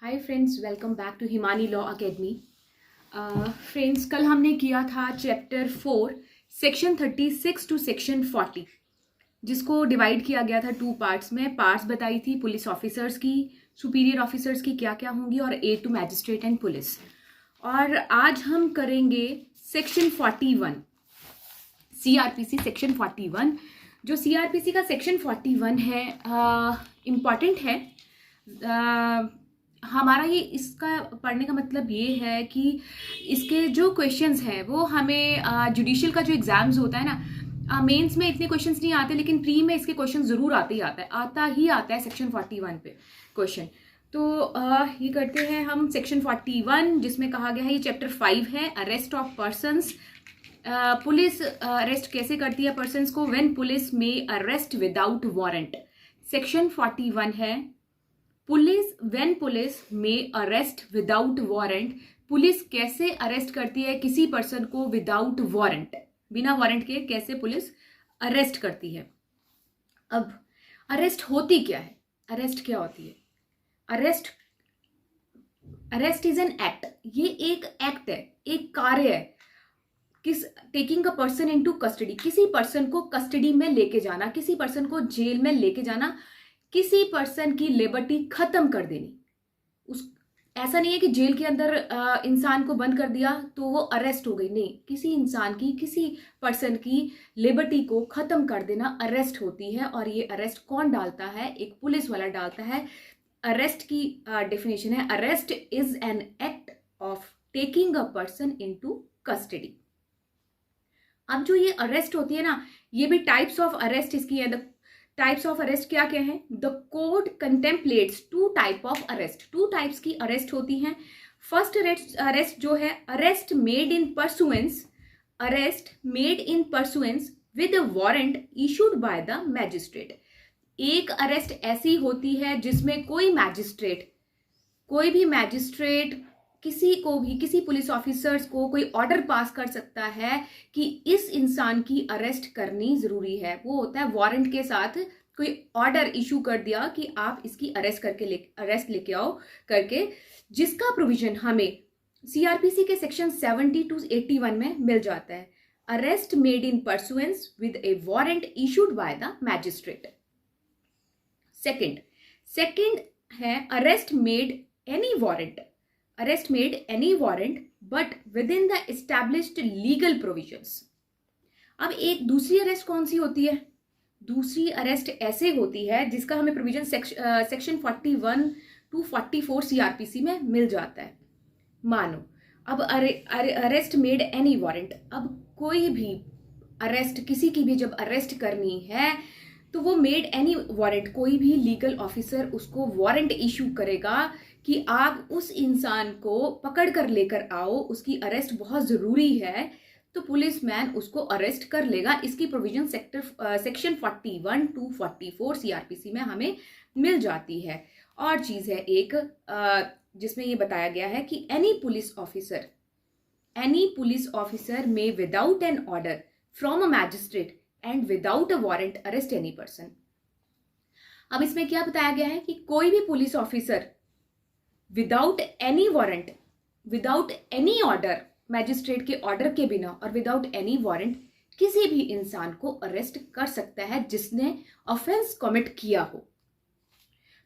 Hi friends, welcome back to Himani law academy. Friends, कल हमने किया था चैप्टर 4 सेक्शन 36 टू सेक्शन 40, जिसको डिवाइड किया गया था टू पार्ट्स में। पार्ट्स बताई थी पुलिस ऑफिसर्स की, सुपीरियर ऑफिसर्स की क्या क्या होंगी, और aid to magistrate and police. और आज हम करेंगे सेक्शन 41, सीआरपीसी सेक्शन 41। जो सीआरपीसी का सेक्शन 41 है, इम्पॉर्टेंट है। हमारा ये इसका पढ़ने का मतलब ये है कि इसके जो क्वेश्चंस हैं वो हमें जुडिशियल का जो एग्जाम्स होता है ना, मेंस में इतने क्वेश्चंस नहीं आते, लेकिन प्री में इसके क्वेश्चन जरूर आता है सेक्शन 41 पे क्वेश्चन। तो ये करते हैं हम सेक्शन 41, जिसमें कहा गया है, ये चैप्टर 5 है, arrest of persons. Police arrest कैसे करती है पर्सन्स को? व्हेन पुलिस में अरेस्ट विदाउट वारंट। सेक्शन 41 है व्हेन पुलिस में अरेस्ट विदाउट वारंट। पुलिस कैसे अरेस्ट करती है किसी पर्सन को विदाउट वारंट, बिना वारंट के कैसे पुलिस अरेस्ट करती है। अब अरेस्ट होती क्या है? अरेस्ट क्या होती है? Arrest is an act. ये एक एक्ट है, एक कार्य है। Taking a person into custody, किसी पर्सन को कस्टडी में लेके जाना, किसी पर्सन को जेल में लेके जाना, किसी पर्सन की लिबर्टी खत्म कर देनी। ऐसा नहीं है कि जेल के अंदर इंसान को बंद कर दिया तो वो अरेस्ट हो गई, नहीं। किसी इंसान की, किसी पर्सन की लिबर्टी को खत्म कर देना अरेस्ट होती है। और ये अरेस्ट कौन डालता है? एक पुलिस वाला डालता है। अरेस्ट की डेफिनेशन है, arrest is an act of taking a person into custody. अब जो ये अरेस्ट होती है ना, ये भी टाइप्स ऑफ अरेस्ट इसकी है। द टाइप्स ऑफ अरेस्ट क्या क्या है? The code contemplates two type of arrest. Two types की अरेस्ट होती हैं। फर्स्ट अरेस्ट जो है, arrest made in pursuance with a warrant issued by the magistrate. एक अरेस्ट ऐसी होती है जिसमें कोई भी मैजिस्ट्रेट किसी पुलिस ऑफिसर्स को कोई ऑर्डर पास कर सकता है कि इस इंसान की अरेस्ट करनी जरूरी है। वो होता है वारंट के साथ कोई ऑर्डर इशू कर दिया कि आप इसकी अरेस्ट लेके आओ करके, जिसका प्रोविजन हमें सीआरपीसी के सेक्शन 70 टू 81 में मिल जाता है। Arrest made in pursuance with a warrant issued by the magistrate. Second है arrest made any warrant but within the established legal provisions. अब एक दूसरी अरेस्ट कौन सी होती है? दूसरी अरेस्ट ऐसे होती है जिसका हमें प्रोविजन सेक्शन 41 टू 44 सीआरपीसी में मिल जाता है। मानो अब अरेस्ट मेड एनी वारंट, अब कोई भी अरेस्ट, किसी की भी जब अरेस्ट करनी है तो वो मेड एनी वारंट, कोई भी लीगल ऑफिसर उसको वारंट इशू करेगा कि आप उस इंसान को पकड़ कर लेकर आओ, उसकी अरेस्ट बहुत ज़रूरी है, तो पुलिसमैन उसको अरेस्ट कर लेगा। इसकी प्रोविजन सेक्शन 41 टू 44 सीआरपीसी में हमें मिल जाती है। और चीज़ है एक, जिसमें ये बताया गया है कि एनी पुलिस ऑफिसर में without an order from a magistrate and without a warrant arrest any person. अब इसमें क्या बताया गया है कि कोई भी police officer without any warrant, without any order, magistrate के ऑर्डर के बिना और विदाउट एनी वारंट किसी भी इंसान को अरेस्ट कर सकता है जिसने ऑफेंस कमिट किया हो।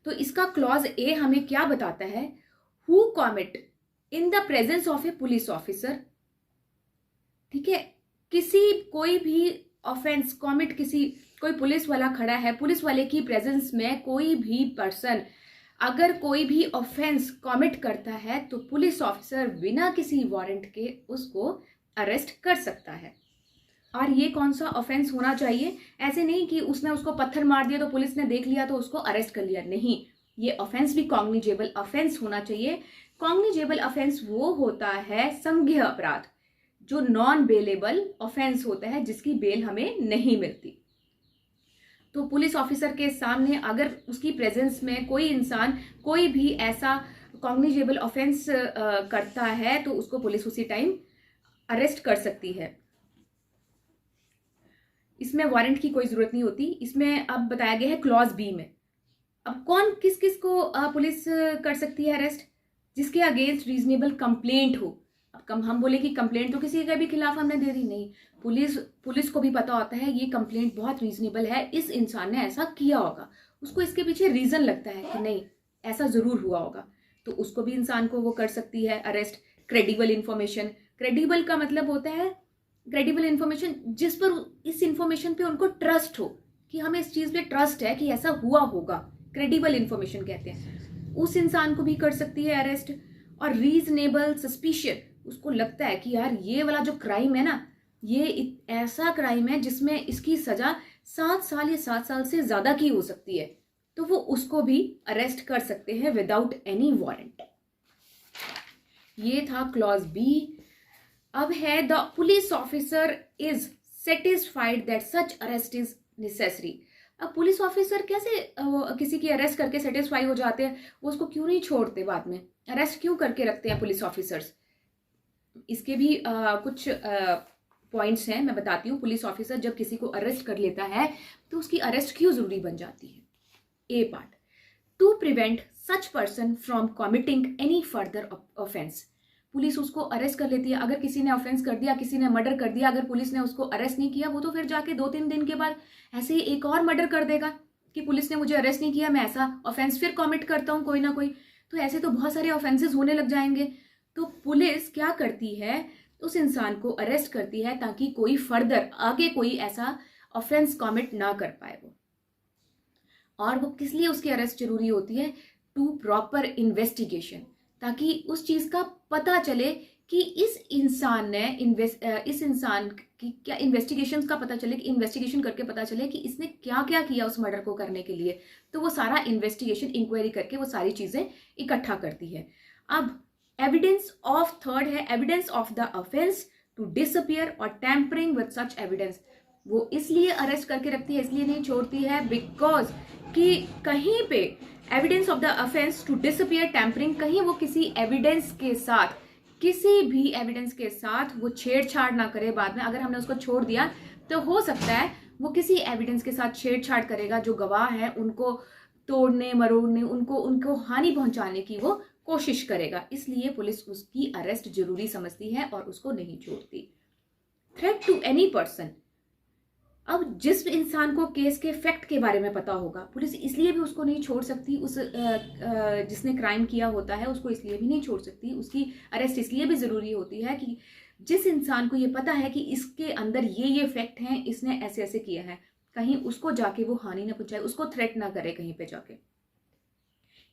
तो इसका क्लॉज ए हमें क्या बताता है? Who commit in the presence of A police officer. ठीक है, कोई भी ऑफेंस कमिट, कोई पुलिस वाला खड़ा है, पुलिस वाले की प्रेजेंस में कोई भी पर्सन अगर कोई भी ऑफेंस कमिट करता है तो पुलिस ऑफिसर बिना किसी वारंट के उसको अरेस्ट कर सकता है। और ये कौन सा ऑफेंस होना चाहिए? ऐसे नहीं कि उसने उसको पत्थर मार दिया तो पुलिस ने देख लिया तो उसको अरेस्ट कर लिया, नहीं। ये ऑफेंस भी कॉग्निजेबल ऑफेंस होना चाहिए। कॉग्निजेबल ऑफेंस वो होता है संज्ञेय अपराध, जो नॉन बेलेबल ऑफेंस होता है, जिसकी बेल हमें नहीं मिलती। तो पुलिस ऑफिसर के सामने अगर उसकी प्रेजेंस में कोई इंसान कोई भी ऐसा कॉग्निजेबल ऑफेंस करता है तो उसको पुलिस उसी टाइम अरेस्ट कर सकती है। इसमें वारंट की कोई जरूरत नहीं होती। इसमें अब बताया गया है क्लॉज बी में, अब कौन किस किस को पुलिस कर सकती है अरेस्ट? जिसके अगेंस्ट रीजनेबल कंप्लेंट हो। अब हम बोले कि कंप्लेंट तो किसी के भी खिलाफ हमने दे दी, नहीं, पुलिस को भी पता होता है ये कंप्लेंट बहुत रीजनेबल है, इस इंसान ने ऐसा किया होगा, उसको इसके पीछे रीजन लगता है कि नहीं ऐसा जरूर हुआ होगा, तो उसको भी इंसान को वो कर सकती है अरेस्ट। क्रेडिबल इंफॉर्मेशन, क्रेडिबल का मतलब होता है क्रेडिबल इंफॉर्मेशन जिस पर इस इंफॉर्मेशन पे उनको ट्रस्ट हो, कि हमें इस चीज पे ट्रस्ट है कि ऐसा हुआ होगा, क्रेडिबल इंफॉर्मेशन कहते हैं, उस इंसान को भी कर सकती है अरेस्ट। और रीजनेबल सस्पिशन, उसको लगता है कि यार ये वाला जो क्राइम है ना, ये ऐसा क्राइम है जिसमें इसकी सजा 7 साल या 7 साल से ज्यादा की हो सकती है, तो वो उसको भी अरेस्ट कर सकते हैं विदाउट एनी वारंट। ये था क्लॉज बी। अब है the police officer is satisfied that such arrest is necessary. अब पुलिस ऑफिसर कैसे किसी की अरेस्ट करके सेटिस्फाई हो जाते हैं, वो उसको क्यों नहीं छोड़ते, बाद में अरेस्ट क्यों करके रखते हैं पुलिस ऑफिसर्स? इसके भी कुछ पॉइंट्स हैं, मैं बताती हूँ। पुलिस ऑफिसर जब किसी को अरेस्ट कर लेता है तो उसकी अरेस्ट क्यों जरूरी बन जाती है? A part, to prevent such person from committing any further offence. Police उसको अरेस्ट कर लेती है, अगर किसी ने ऑफेंस कर दिया, किसी ने मर्डर कर दिया, अगर पुलिस ने उसको अरेस्ट नहीं किया, वो तो फिर जाके 2-3 दिन के बाद ऐसे ही एक और मर्डर कर देगा कि पुलिस ने मुझे अरेस्ट नहीं किया, मैं ऐसा ऑफेंस फिर कमिट करता हूँ कोई ना कोई। तो ऐसे तो बहुत सारे ऑफेंसेस होने लग जाएंगे। तो पुलिस क्या करती है, उस इंसान को अरेस्ट करती है ताकि कोई फर्दर आगे कोई ऐसा ऑफेंस कमिट ना कर पाए वो। और वो किस लिए उसकी अरेस्ट जरूरी होती है? टू प्रॉपर इन्वेस्टिगेशन, ताकि उस चीज का पता चले कि इस इंसान ने इस इंसान की क्या इन्वेस्टिगेशन का पता चले, कि इन्वेस्टिगेशन करके पता चले कि इसने क्या क्या किया उस मर्डर को करने के लिए। तो वो सारा इन्वेस्टिगेशन इंक्वायरी करके वो सारी चीजें इकट्ठा करती है। अब एविडेंस ऑफ थर्ड है evidence of the offence to disappear और टैम्परिंग विद सच एविडेंस। वो इसलिए अरेस्ट करके रखती है, इसलिए नहीं छोड़ती है, बिकॉज कि कहीं पे evidence of the offence to disappear, tampering, कहीं वो किसी एविडेंस के साथ, किसी भी एविडेंस के साथ वो छेड़छाड़ ना करे। बाद में अगर हमने उसको छोड़ दिया तो हो सकता है वो किसी एविडेंस के साथ छेड़छाड़ करेगा, जो गवाह है उनको तोड़ने मरोड़ने, उनको हानि पहुंचाने की वो कोशिश करेगा। इसलिए पुलिस उसकी अरेस्ट जरूरी समझती है और उसको नहीं छोड़ती। थ्रेट टू एनी पर्सन, अब जिस इंसान को केस के फैक्ट के बारे में पता होगा, पुलिस इसलिए भी उसको नहीं छोड़ सकती, उस जिसने क्राइम किया होता है उसको इसलिए भी नहीं छोड़ सकती, उसकी अरेस्ट इसलिए भी जरूरी होती है कि जिस इंसान को ये पता है कि इसके अंदर ये फैक्ट हैं, इसने ऐसे ऐसे किया है, कहीं उसको जाके वो हानि ना पहुंचाए, उसको थ्रेट ना करे कहीं पे जाके।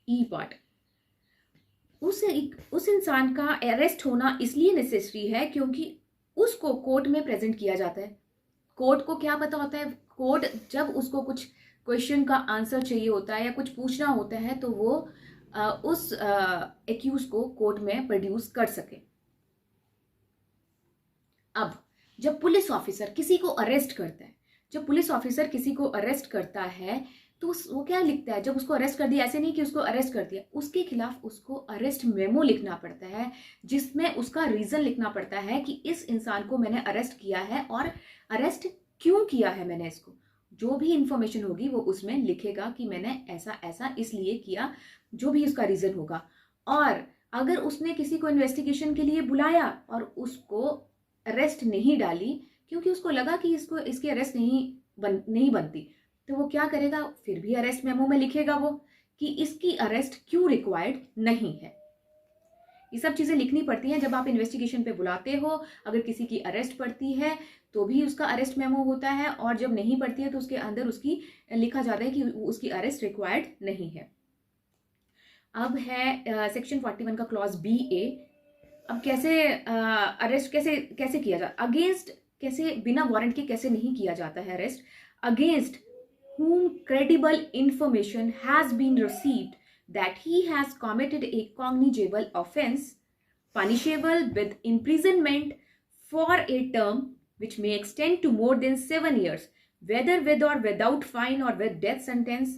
ई पार्ट, उस इंसान का अरेस्ट होना इसलिए नेसेसरी है क्योंकि उसको कोर्ट में प्रेजेंट किया जाता है। कोर्ट को क्या पता होता है, कोर्ट जब उसको कुछ क्वेश्चन का आंसर चाहिए होता है या कुछ पूछना होता है तो वो उस एक्यूज को कोर्ट में प्रोड्यूस कर सके। अब जब पुलिस ऑफिसर किसी को अरेस्ट करता है, जब पुलिस ऑफिसर किसी को अरेस्ट करता है तो वो क्या लिखता है? जब उसको अरेस्ट कर दिया, ऐसे नहीं कि उसको अरेस्ट कर दिया, उसके खिलाफ उसको अरेस्ट मेमो लिखना पड़ता है, जिसमें उसका रीजन लिखना पड़ता है कि इस इंसान को मैंने अरेस्ट किया है और अरेस्ट क्यों किया है मैंने इसको। जो भी इंफॉर्मेशन होगी वो उसमें लिखेगा कि मैंने ऐसा ऐसा इसलिए किया, जो भी उसका रीजन होगा। और अगर उसने किसी को इन्वेस्टिगेशन के लिए बुलाया और उसको अरेस्ट नहीं डाली क्योंकि उसको लगा कि इसकी अरेस्ट नहीं बनती, तो वो क्या करेगा? फिर भी अरेस्ट मेमो में लिखेगा वो कि इसकी अरेस्ट क्यों रिक्वायर्ड नहीं है। ये सब चीजें लिखनी पड़ती हैं जब आप इन्वेस्टिगेशन पे बुलाते हो। अगर किसी की अरेस्ट पड़ती है तो भी उसका अरेस्ट मेमो होता है, और जब नहीं पड़ती है तो उसके अंदर उसकी लिखा जाता है कि उसकी अरेस्ट रिक्वायर्ड नहीं है। अब है सेक्शन 41 का क्लॉज बी ए। अब कैसे अरेस्ट कैसे किया जाता, अगेंस्ट कैसे, बिना वारंट के कैसे नहीं किया जाता है arrest? Against whom credible information has been received that he has committed a cognizable offense punishable with imprisonment for a term which may extend to more than 7 years, whether with or without fine or with death sentence,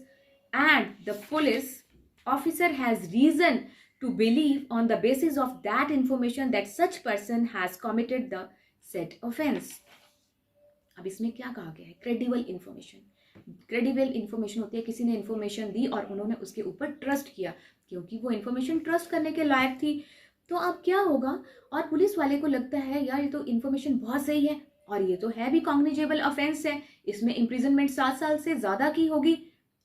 and the police officer has reason to believe on the basis of that information that such person has committed the said offense. अब इसमें क्या कहा गया है? Credible information, credible information होती है, किसी ने इन्फॉर्मेशन दी और उन्होंने उसके ऊपर ट्रस्ट किया क्योंकि वो इन्फॉर्मेशन ट्रस्ट करने के लायक थी। तो अब क्या होगा, और पुलिस वाले को लगता है यार ये तो इन्फॉर्मेशन बहुत सही है और ये तो है भी कॉग्निजेबल ऑफेंस है, इसमें इम्प्रिजनमेंट 7 साल से ज़्यादा की होगी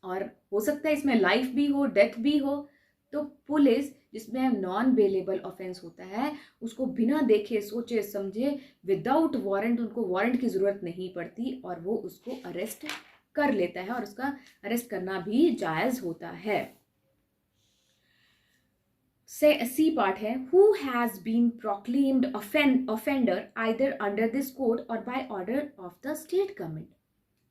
और हो सकता है इसमें लाइफ भी हो, डेथ भी हो। तो पुलिस, जिसमें नॉन बेलेबल ऑफेंस होता है, उसको बिना देखे सोचे समझे विदाउट वारंट, उनको वारंट की ज़रूरत नहीं पड़ती और वो उसको अरेस्ट कर लेता है और उसका अरेस्ट करना भी जायज़ होता है। से सी पार्ट है, who has been proclaimed offender either under this code और by order of the state government.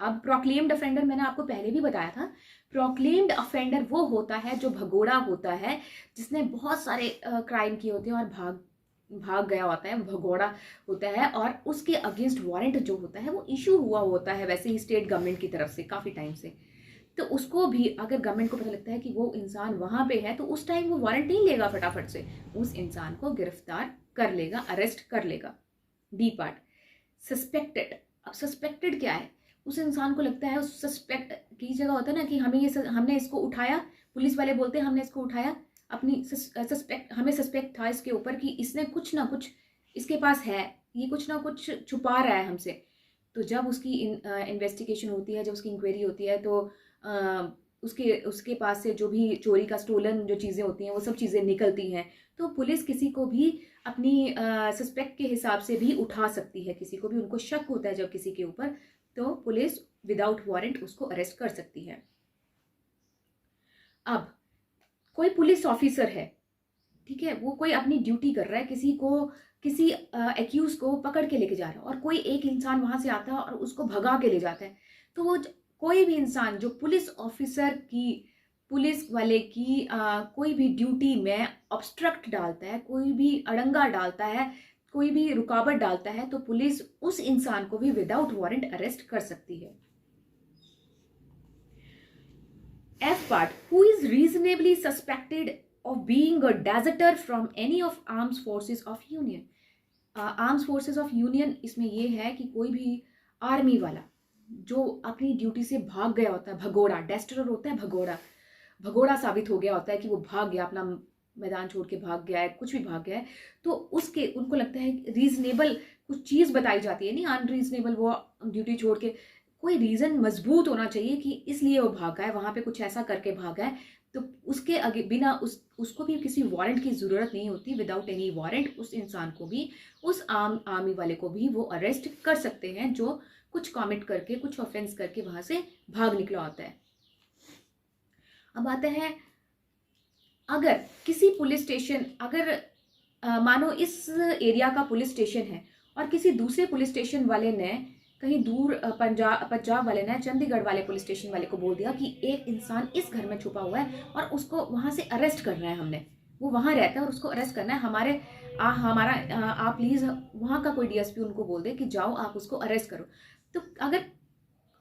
अब प्रोक्लेम्ड ऑफेंडर मैंने आपको पहले भी बताया था, प्रोक्लेम्ड ऑफेंडर वो होता है जो भगोड़ा होता है, जिसने बहुत सारे क्राइम किए होते हैं और भाग गया होता है, भगोड़ा होता है और उसके अगेंस्ट वारंट जो होता है वो इशू हुआ होता है वैसे ही स्टेट गवर्नमेंट की तरफ से काफ़ी टाइम से। तो उसको भी अगर गवर्नमेंट को पता लगता है कि वो इंसान वहाँ पे है तो उस टाइम वो वारंट नहीं लेगा, फटाफट से उस इंसान को गिरफ्तार कर लेगा, अरेस्ट कर लेगा। D part, suspected. अब सस्पेक्टेड क्या है, उस इंसान को लगता है, उस सस्पेक्ट की जगह होता है ना कि हमने इसको उठाया, पुलिस वाले बोलते हैं हमने इसको उठाया, अपनी सस्पेक्ट, हमें सस्पेक्ट था इसके ऊपर कि इसने कुछ ना कुछ इसके पास है, ये कुछ ना कुछ छुपा रहा है हमसे। तो जब उसकी इन्वेस्टिगेशन होती है, जब उसकी इंक्वायरी होती है तो उसके पास से जो भी चोरी का स्टोलन जो चीज़ें होती हैं वो सब चीज़ें निकलती हैं। तो पुलिस किसी को भी अपनी सस्पेक्ट के हिसाब से भी उठा सकती है, किसी को भी उनको शक होता है जब किसी के ऊपर, तो पुलिस विदाउट वारंट उसको अरेस्ट कर सकती है। अब कोई पुलिस ऑफिसर है, ठीक है, वो कोई अपनी ड्यूटी कर रहा है, किसी एक्यूज को पकड़ के लेके जा रहा है और कोई एक इंसान वहां से आता है और उसको भगा के ले जाता है। तो वो कोई भी इंसान जो पुलिस ऑफिसर की, पुलिस वाले की कोई भी ड्यूटी में ऑब्स्ट्रक्ट डालता है, कोई भी अड़ंगा डालता है, कोई भी रुकावट डालता है, तो पुलिस उस इंसान को भी विदाउट वारंट अरेस्ट कर सकती है। F part, who is reasonably suspected of being a deserter from any of arms forces of union. Arms forces of union, इसमें यह है कि कोई भी आर्मी वाला जो अपनी ड्यूटी से भाग गया होता है, भगोड़ा, डेस्टरर होता है, भगोड़ा साबित हो गया होता है कि वो भाग गया, अपना मैदान छोड़ के भाग गया है, कुछ भी भाग गया है, तो उनको लगता है रीजनेबल कुछ चीज़ बताई जाती है, नहीं अनरीजनेबल, वो ड्यूटी छोड़ के कोई रीज़न मजबूत होना चाहिए कि इसलिए वो भागा है, वहाँ पे कुछ ऐसा करके भागा है, तो उसके आगे बिना उसको भी किसी वारंट की ज़रूरत नहीं होती, विदाउट एनी वारंट उस इंसान को भी, उस आर्मी वाले को भी वो अरेस्ट कर सकते हैं जो कुछ कमिट करके, कुछ ऑफेंस करके वहाँ से भाग निकला होता है। अब आता है, अगर किसी पुलिस स्टेशन, अगर मानो इस एरिया का पुलिस स्टेशन है और किसी दूसरे पुलिस स्टेशन वाले ने कहीं दूर पंजाब वाले ने चंडीगढ़ वाले पुलिस स्टेशन वाले को बोल दिया कि एक इंसान इस घर में छुपा हुआ है और उसको वहाँ से अरेस्ट करना है, हमने, वो वहाँ रहता है और उसको अरेस्ट करना है, आप प्लीज़ वहाँ का कोई डीएसपी उनको बोल दे कि जाओ आप उसको अरेस्ट करो। तो अगर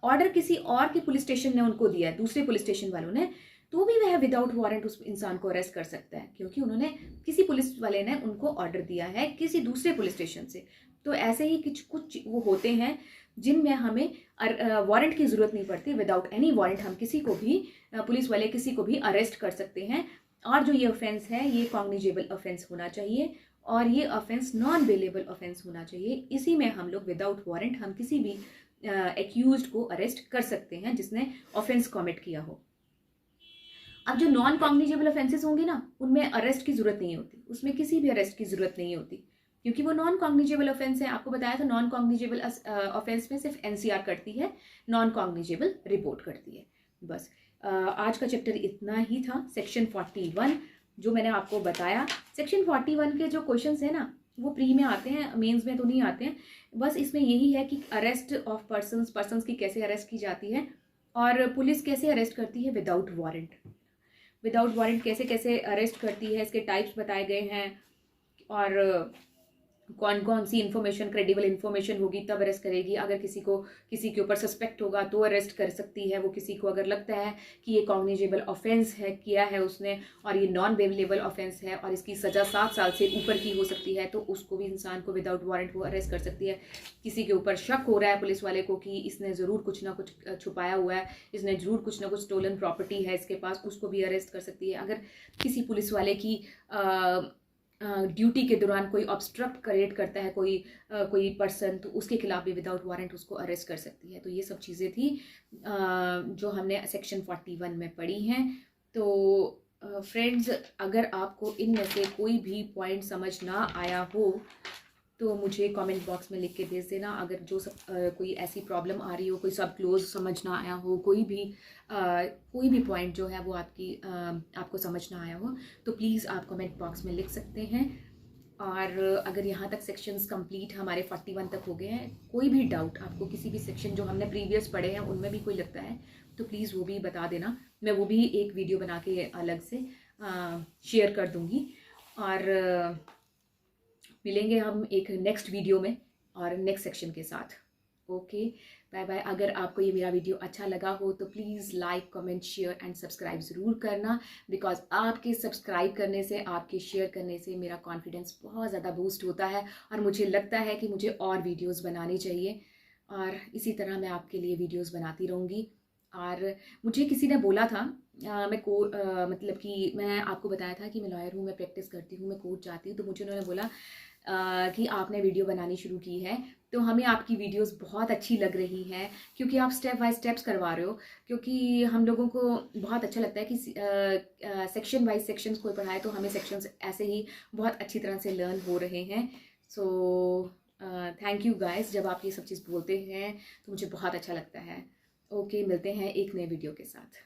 ऑर्डर किसी और के पुलिस स्टेशन ने उनको दिया है, दूसरे पुलिस स्टेशन वालों ने, तो भी वह विदाउट वारंट उस इंसान को अरेस्ट कर सकता है, क्योंकि उन्होंने, किसी पुलिस वाले ने उनको ऑर्डर दिया है किसी दूसरे पुलिस स्टेशन से। तो ऐसे ही कुछ वो होते हैं जिनमें हमें वारंट की ज़रूरत नहीं पड़ती, विदाउट एनी वारंट हम किसी को भी, पुलिस वाले किसी को भी अरेस्ट कर सकते हैं। और जो ये ऑफेंस है ये कॉग्निजेबल ऑफेंस होना चाहिए और ये ऑफेंस नॉन बेलेबल ऑफेंस होना चाहिए। इसी में हम लोग विदाउट वारंट हम किसी भी एक्यूज्ड को अरेस्ट कर सकते हैं जिसने ऑफेंस कमिट किया हो। अब जो नॉन कॉग्निजेबल ऑफेंसेस होंगे ना, उनमें अरेस्ट की जरूरत नहीं होती, उसमें किसी भी अरेस्ट की जरूरत नहीं होती, क्योंकि वो नॉन कॉग्निजेबल ऑफेंस है। आपको बताया था नॉन कॉग्निजेबल ऑफेंस में सिर्फ एनसीआर करती है, नॉन कॉग्निजेबल रिपोर्ट करती है। बस आज का चैप्टर इतना ही था। सेक्शन 41 जो मैंने आपको बताया, सेक्शन 41 के जो क्वेश्चंस है ना वो प्री में आते हैं, मेंस में तो नहीं आते हैं। बस इसमें यही है कि अरेस्ट ऑफ पर्सन्स की कैसे अरेस्ट की जाती है और पुलिस कैसे अरेस्ट करती है विदाउट वारंट कैसे कैसे अरेस्ट करती है, इसके टाइप्स बताए गए हैं और कौन कौन सी इन्फॉर्मेशन, क्रेडिबल इन्फॉर्मेशन होगी तब अरेस्ट करेगी। अगर किसी के ऊपर सस्पेक्ट होगा तो अरेस्ट कर सकती है वो। किसी को अगर लगता है कि ये कॉग्निजेबल ऑफेंस है, किया है उसने, और ये नॉन बेलेबल ऑफेंस है और इसकी सज़ा 7 साल से ऊपर की हो सकती है, तो उसको भी, इंसान को विदाउट वारंट वो अरेस्ट कर सकती है। किसी के ऊपर शक हो रहा है पुलिस वाले को कि इसने ज़रूर कुछ ना कुछ छुपाया हुआ है, इसने ज़रूर कुछ ना कुछ स्टोलन प्रॉपर्टी है इसके पास, उसको भी अरेस्ट कर सकती है। अगर किसी पुलिस वाले की ड्यूटी के दौरान कोई ऑब्स्ट्रक्ट क्रिएट करता है कोई पर्सन, तो उसके खिलाफ भी विदाउट वारंट उसको अरेस्ट कर सकती है। तो ये सब चीज़ें थी जो हमने सेक्शन 41 में पढ़ी हैं। तो फ्रेंड्स, अगर आपको इनमें से कोई भी पॉइंट समझ ना आया हो तो मुझे कमेंट बॉक्स में लिख के भेज देना। अगर कोई ऐसी प्रॉब्लम आ रही हो, कोई सब क्लोज समझ ना आया हो, कोई भी पॉइंट जो है वो आपको समझ ना आया हो, तो प्लीज़ आप कमेंट बॉक्स में लिख सकते हैं। और अगर यहाँ तक सेक्शंस कंप्लीट हमारे 41 तक हो गए हैं, कोई भी डाउट आपको किसी भी सेक्शन जो हमने प्रीवियस पढ़े हैं उनमें भी कोई लगता है तो प्लीज़ वो भी बता देना। मैं वो भी एक वीडियो बना के अलग से शेयर कर दूँगी। और मिलेंगे हम एक नेक्स्ट वीडियो में और नेक्स्ट सेक्शन के साथ। Okay, bye bye. अगर आपको ये मेरा वीडियो अच्छा लगा हो तो please like, comment, share and subscribe ज़रूर करना, बिकॉज आपके सब्सक्राइब करने से, आपके शेयर करने से मेरा कॉन्फिडेंस बहुत ज़्यादा बूस्ट होता है और मुझे लगता है कि मुझे और वीडियोस बनानी चाहिए। और इसी तरह मैं आपके लिए वीडियोस बनाती रहूँगी। और मुझे किसी ने बोला था, मतलब कि मैं आपको बताया था कि मैं लॉयर हूँ, मैं प्रैक्टिस करती हूँ, मैं कोर्ट जाती हूँ, तो मुझे उन्होंने बोला कि आपने वीडियो बनानी शुरू की है तो हमें आपकी वीडियोस बहुत अच्छी लग रही हैं, क्योंकि आप स्टेप बाय स्टेप्स करवा रहे हो। क्योंकि हम लोगों को बहुत अच्छा लगता है कि सेक्शन वाइज सेक्शंस कोई पढ़ाए तो हमें सेक्शंस ऐसे ही बहुत अच्छी तरह से लर्न हो रहे हैं। सो थैंक यू गाइस, जब आप ये सब चीज़ बोलते हैं तो मुझे बहुत अच्छा लगता है। ओके, मिलते हैं एक नए वीडियो के साथ।